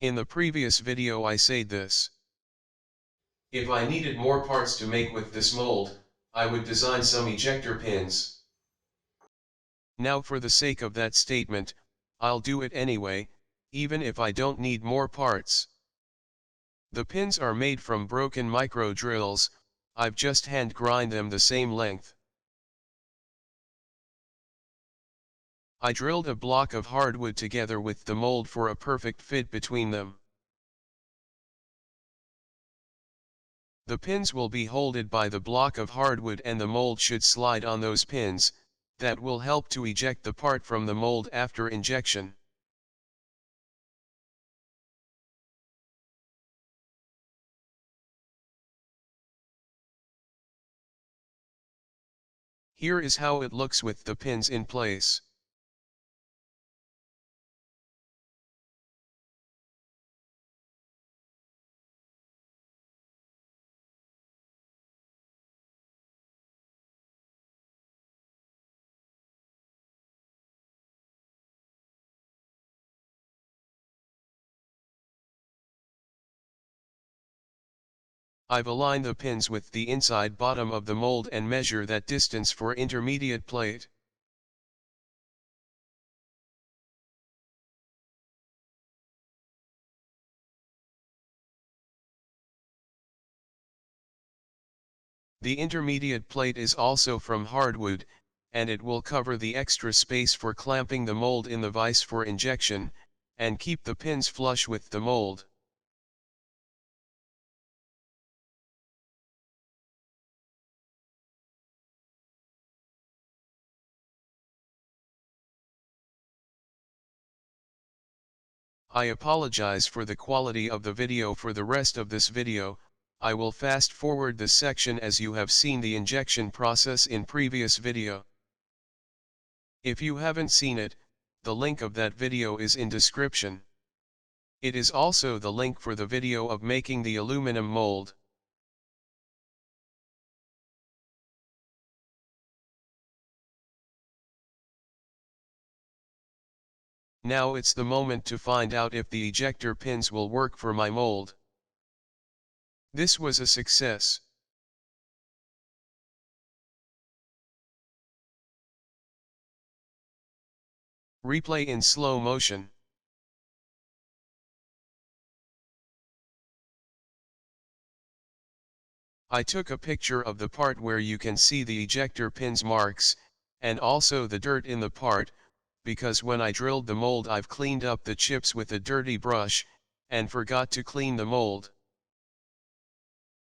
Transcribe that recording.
In the previous video I said this. If I needed more parts to make with this mold, I would design some ejector pins. Now for the sake of that statement, I'll do it anyway, even if I don't need more parts. The pins are made from broken micro drills. I've just hand grind them the same length. I drilled a block of hardwood together with the mold for a perfect fit between them. The pins will be holded by the block of hardwood and the mold should slide on those pins. That will help to eject the part from the mold after injection. Here is how it looks with the pins in place. I've aligned the pins with the inside bottom of the mold and measure that distance for intermediate plate. The intermediate plate is also from hardwood, and it will cover the extra space for clamping the mold in the vise for injection, and keep the pins flush with the mold. I apologize for the quality of the video. For the rest of this video, I will fast forward this section as you have seen the injection process in previous video. If you haven't seen it, the link of that video is in description. It is also the link for the video of making the aluminum mold. Now it's the moment to find out if the ejector pins will work for my mold. This was a success. Replay in slow motion. I took a picture of the part where you can see the ejector pins marks, and also the dirt in the part, because when I drilled the mold I've cleaned up the chips with a dirty brush, and forgot to clean the mold.